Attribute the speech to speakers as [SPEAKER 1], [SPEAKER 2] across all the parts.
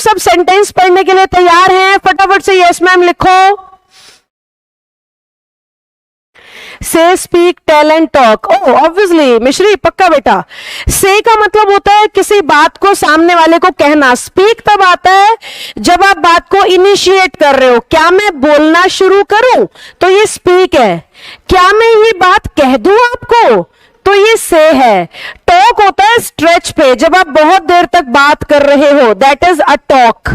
[SPEAKER 1] सब सेंटेंस पढ़ने के लिए तैयार हैं? फटाफट से यस मैम लिखो। Say, speak, tell and talk. Oh obviously मिश्री, पक्का बेटा। से का मतलब होता है किसी बात को सामने वाले को कहना। स्पीक तब आता है जब आप बात को इनिशिएट कर रहे हो। क्या मैं बोलना शुरू करूं तो ये स्पीक है। क्या मैं ये बात कह दूं आपको तो ये से है। टॉक होता है स्ट्रेच पे, जब आप बहुत देर तक बात कर रहे हो, दैट इज अ टॉक।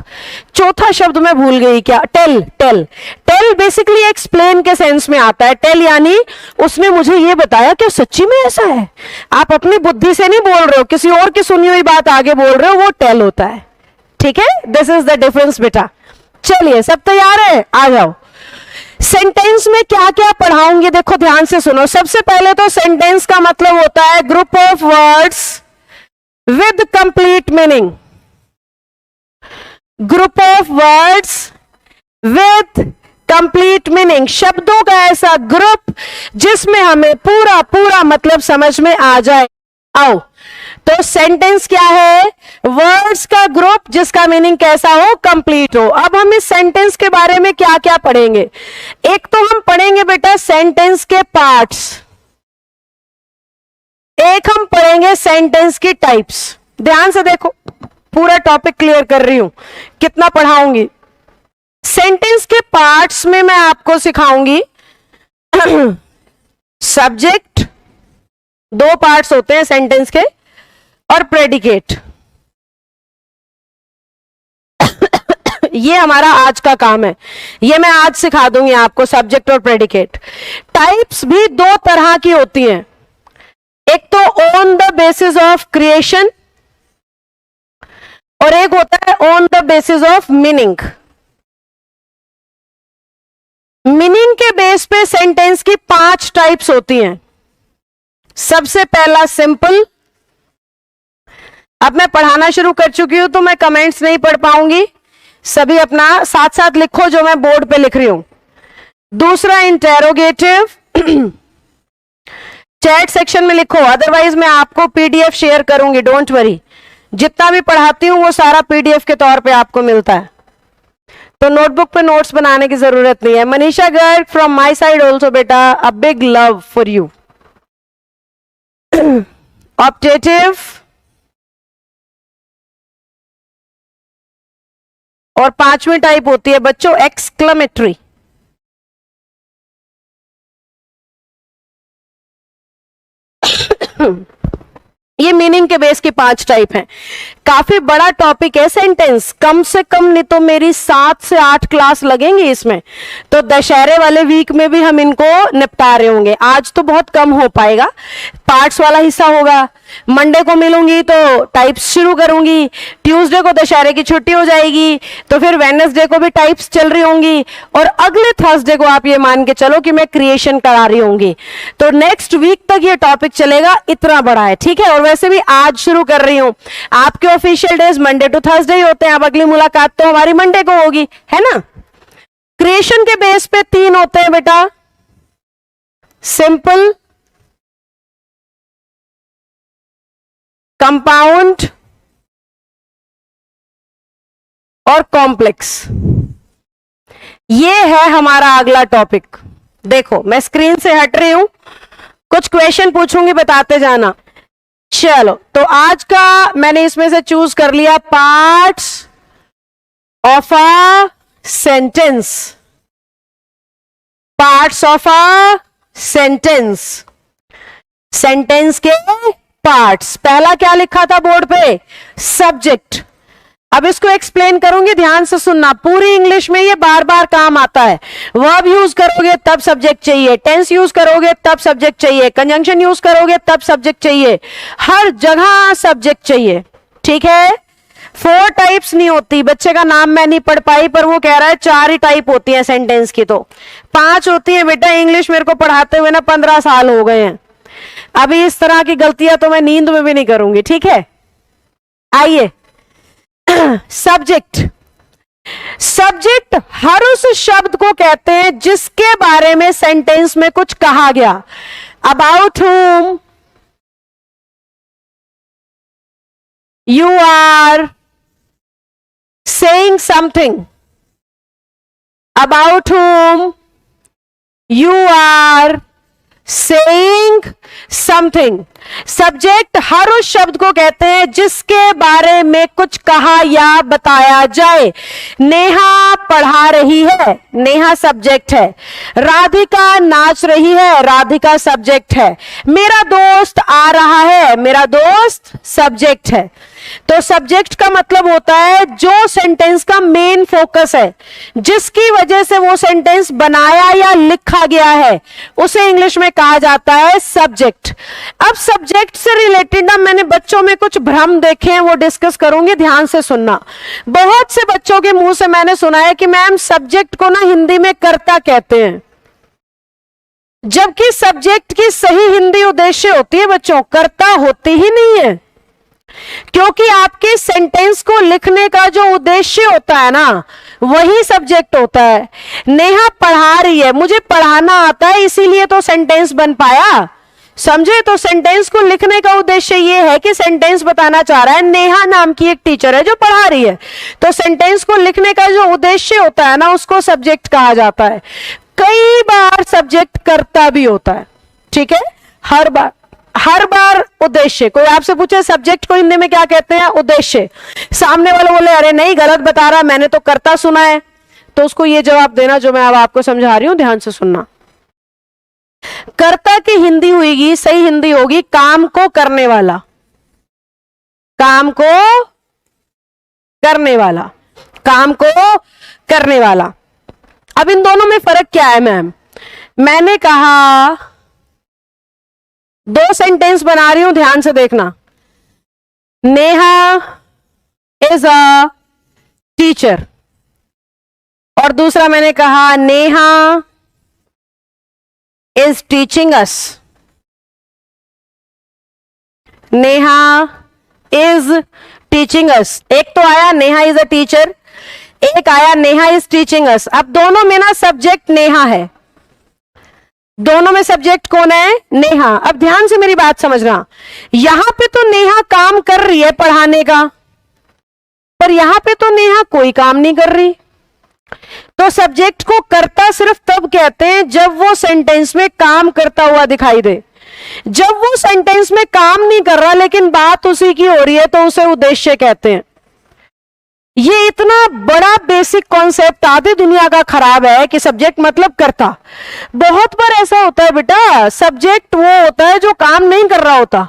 [SPEAKER 1] चौथा शब्द मैं भूल गई क्या? Tell. Tell tell basically explain के सेंस में आता है। टेल यानी उसने मुझे ये बताया कि सच्ची में ऐसा है। आप अपनी बुद्धि से नहीं बोल रहे हो, किसी और की सुनी हुई बात आगे बोल रहे हो, वो टेल होता है। ठीक है, दिस इज द डिफरेंस बेटा। चलिए सब तैयार है, आ जाओ। सेंटेंस में क्या क्या पढ़ाऊंगी देखो ध्यान से सुनो। सबसे पहले तो सेंटेंस का मतलब होता है group of words with complete meaning. Group of words with complete meaning, शब्दों का ऐसा ग्रुप जिसमें हमें पूरा पूरा मतलब समझ में आ जाए। आओ, तो सेंटेंस क्या है? वर्ड्स का ग्रुप जिसका मीनिंग कैसा हो? कंप्लीट हो। अब हम इस सेंटेंस के बारे में क्या क्या पढ़ेंगे? एक तो हम पढ़ेंगे बेटा सेंटेंस के पार्ट्स, एक हम पढ़ेंगे सेंटेंस की टाइप्स। ध्यान से देखो, पूरा टॉपिक क्लियर कर रही हूं, कितना पढ़ाऊंगी। सेंटेंस के पार्ट्स में मैं आपको सिखाऊंगी सब्जेक्ट, दो पार्ट्स होते हैं सेंटेंस के, और प्रेडिकेट। ये हमारा आज का काम है, ये मैं आज सिखा दूंगी आपको, सब्जेक्ट और प्रेडिकेट। टाइप्स भी दो तरह की होती हैं, एक तो on the basis of creation और एक होता है on the basis of meaning. Meaning के बेस पे सेंटेंस की 5 टाइप्स होती हैं। सबसे पहला सिंपल। अब मैं पढ़ाना शुरू कर चुकी हूं तो मैं कमेंट्स नहीं पढ़ पाऊंगी, सभी अपना साथ साथ लिखो जो मैं बोर्ड पे लिख रही हूं। दूसरा इंटेरोगेटिव, चैट सेक्शन में लिखो, अदरवाइज मैं आपको पीडीएफ शेयर करूंगी, डोंट वरी। जितना भी पढ़ाती हूं वो सारा पीडीएफ के तौर पे आपको मिलता है, तो नोटबुक पे नोट्स बनाने की जरूरत नहीं है। Manisha Garg from my side also बेटा, a big love for you. Optative और 5वीं टाइप होती है बच्चों एक्सक्लेमेटरी। ये मीनिंग के बेस की 5 टाइप हैं। काफी बड़ा टॉपिक है सेंटेंस, कम से कम नहीं तो मेरी 7 से 8 क्लास लगेंगी इसमें, तो दशहरे वाले वीक में भी हम इनको निपटा रहे होंगे। आज तो बहुत कम हो पाएगा, पार्ट्स वाला हिस्सा होगा। मंडे को मिलूंगी तो टाइप्स शुरू करूंगी, ट्यूसडे को दशहरे की छुट्टी हो जाएगी तो फिर वेडनेसडे को भी टाइप्स चल रही होंगी, और अगले थर्सडे को आप ये मान के चलो कि मैं क्रिएशन करा रही होंगी। तो नेक्स्ट वीक तक ये टॉपिक चलेगा, इतना बड़ा है। ठीक है, और वैसे भी आज शुरू कर रही हूं, आपके official days Monday to Thursday ही होते हैं। अब अगली मुलाकात तो हमारी मंडे को होगी, है ना। क्रिएशन के बेस पे 3 होते हैं बेटा, सिंपल, कंपाउंड और कॉम्प्लेक्स। ये है हमारा अगला टॉपिक। देखो मैं स्क्रीन से हट रही हूं, कुछ क्वेश्चन पूछूंगी, बताते जाना। चलो, तो आज का मैंने इसमें से चूज कर लिया parts of a sentence. Parts of a sentence, sentence के पार्ट्स। पहला क्या लिखा था बोर्ड पे? सब्जेक्ट। अब इसको एक्सप्लेन करूंगी, ध्यान से सुनना। पूरी इंग्लिश में ये बार बार काम आता है। वर्ब यूज करोगे तब सब्जेक्ट चाहिए, टेंस यूज करोगे तब सब्जेक्ट चाहिए, कंजंक्शन यूज करोगे तब सब्जेक्ट चाहिए, हर जगह सब्जेक्ट चाहिए। ठीक है, 4 टाइप्स नहीं होती। बच्चे का नाम मैं नहीं पढ़ पाई पर वो कह रहा है 4 ही टाइप होती है सेंटेंस की, तो 5 होती है बेटा। इंग्लिश मेरे को पढ़ाते हुए ना 15 साल हो गए हैं, अभी इस तरह की गलतियां तो मैं नींद में भी नहीं करूंगी। ठीक है, आइए। सब्जेक्ट। सब्जेक्ट हर उस शब्द को कहते हैं जिसके बारे में सेंटेंस में कुछ कहा गया। About whom you are saying something about whom you are saying something. Subject हर उस शब्द को कहते हैं जिसके बारे में कुछ कहा या बताया जाए. नेहा पढ़ा रही है, नेहा सब्जेक्ट है. राधिका नाच रही है, राधिका सब्जेक्ट है. मेरा दोस्त आ रहा है, मेरा दोस्त सब्जेक्ट है. तो सब्जेक्ट का मतलब होता है जो सेंटेंस का मेन फोकस है, जिसकी वजह से वो सेंटेंस बनाया या लिखा गया है, उसे इंग्लिश में कहा जाता है सब्जेक्ट. अब सब्जेक्ट से रिलेटेड ना मैंने बच्चों में कुछ भ्रम देखे हैं, वो डिस्कस करूंगी, ध्यान से सुनना. बहुत से बच्चों के मुंह से मैंने सुना है कि मैम सब्जेक्ट को ना हिंदी में कर्ता कहते हैं, जबकि सब्जेक्ट की सही हिंदी उद्देश्य होती है बच्चों, कर्ता होती ही नहीं है. क्योंकि आपके सेंटेंस को लिखने का जो उद्देश्य होता है ना, वही सब्जेक्ट होता है. नेहा पढ़ा रही है, मुझे पढ़ाना आता है इसीलिए तो सेंटेंस बन पाया, समझे. तो सेंटेंस को लिखने का उद्देश्य यह है कि सेंटेंस बताना चाह रहा है नेहा नाम की एक टीचर है जो पढ़ा रही है. तो सेंटेंस को लिखने का जो उद्देश्य होता है ना, उसको सब्जेक्ट कहा जाता है. कई बार सब्जेक्ट कर्ता भी होता है, ठीक है. हर बार उद्देश्य. कोई आपसे पूछे सब्जेक्ट को हिंदी में क्या कहते हैं, उद्देश्य, सामने वाले बोले अरे नहीं गलत बता रहा, मैंने तो कर्ता सुना है, तो उसको ये जवाब देना जो मैं अब आपको समझा रही हूं, ध्यान से सुनना. कर्ता की हिंदी होगी, सही हिंदी होगी काम को करने वाला, काम को करने वाला, काम को करने वाला. अब इन दोनों में फर्क क्या है मैम? मैंने कहा दो सेंटेंस बना रही हूं, ध्यान से देखना. नेहा इज अ टीचर, और दूसरा मैंने कहा Neha is teaching us. Neha is teaching us. एक तो आया नेहा इज अ टीचर, एक आया नेहा इज टीचिंग अस. अब दोनों में ना सब्जेक्ट नेहा है, दोनों में सब्जेक्ट कौन है, नेहा. अब ध्यान से मेरी बात समझना, यहां पे तो नेहा काम कर रही है पढ़ाने का, पर यहां पे तो नेहा कोई काम नहीं कर रही. तो सब्जेक्ट को कर्ता सिर्फ तब कहते हैं जब वो सेंटेंस में काम करता हुआ दिखाई दे. जब वो सेंटेंस में काम नहीं कर रहा लेकिन बात उसी की हो रही है, तो उसे उद्देश्य कहते हैं. ये इतना बड़ा बेसिक कॉन्सेप्ट आधी दुनिया का खराब है कि सब्जेक्ट मतलब कर्ता. बहुत बार ऐसा होता है बेटा, सब्जेक्ट वो होता है जो काम नहीं कर रहा होता.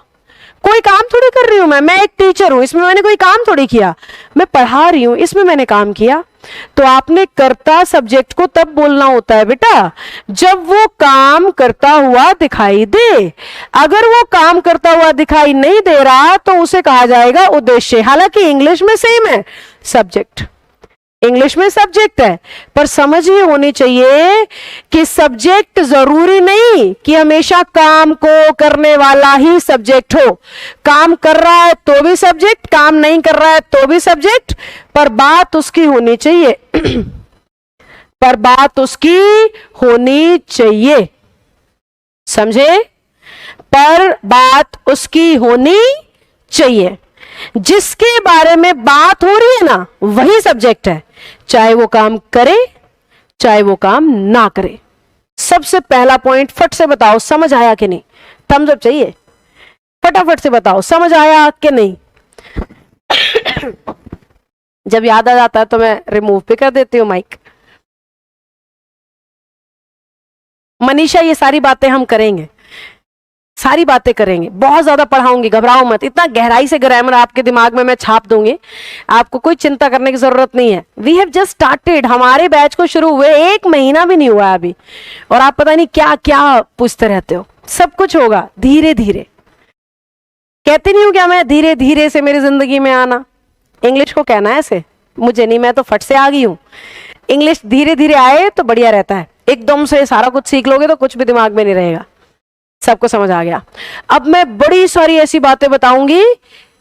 [SPEAKER 1] कोई काम थोड़ी कर रही हूं मैं एक टीचर हूं, इसमें मैंने कोई काम थोड़ी किया. मैं पढ़ा रही हूं, इसमें मैंने काम किया. तो आपने कर्ता सब्जेक्ट को तब बोलना होता है बेटा जब वो काम करता हुआ दिखाई दे. अगर वो काम करता हुआ दिखाई नहीं दे रहा तो उसे कहा जाएगा उद्देश्य. हालांकि इंग्लिश में सेम है, सब्जेक्ट इंग्लिश में सब्जेक्ट है, पर समझ ये होनी चाहिए कि सब्जेक्ट जरूरी नहीं कि हमेशा काम को करने वाला ही सब्जेक्ट हो. काम कर रहा है तो भी सब्जेक्ट, काम नहीं कर रहा है तो भी सब्जेक्ट, पर बात उसकी होनी चाहिए पर बात उसकी होनी चाहिए, समझे. पर बात उसकी होनी चाहिए. जिसके बारे में बात हो रही है ना, वही सब्जेक्ट है, चाहे वो काम करे चाहे वो काम ना करे. सबसे पहला पॉइंट फट से बताओ, समझ आया कि नहीं? थम्स अप चाहिए, फटाफट से बताओ समझ आया कि नहीं. जब याद आ जाता है तो मैं रिमूव भी कर देती हूँ माइक. मनीषा ये सारी बातें हम करेंगे, सारी बातें करेंगे, बहुत ज्यादा पढ़ाऊंगी, घबराओ मत. इतना गहराई से ग्रामर आपके दिमाग में मैं छाप दूंगी, आपको कोई चिंता करने की जरूरत नहीं है. वी हैव जस्ट स्टार्टेड, हमारे बैच को शुरू हुए 1 महीना भी नहीं हुआ है अभी, और आप पता नहीं क्या क्या पूछते रहते हो. सब कुछ होगा धीरे धीरे. कहती नहीं हूं क्या मैं, धीरे धीरे से मेरी जिंदगी में आना. इंग्लिश को कहना है ऐसे, मुझे नहीं, मैं तो फट से आ गई हूं. इंग्लिश धीरे धीरे आए तो बढ़िया रहता है. एकदम से सारा कुछ सीख लोगे तो कुछ भी दिमाग में नहीं रहेगा. सबको समझ आ गया? अब मैं बड़ी सारी ऐसी बातें बताऊंगी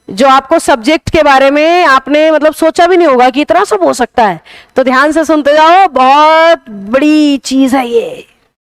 [SPEAKER 1] जो आपको सब्जेक्ट के बारे में आपने मतलब सोचा भी नहीं होगा कि इतना सब हो सकता है. तो ध्यान से सुनते जाओ, बहुत बड़ी चीज है ये.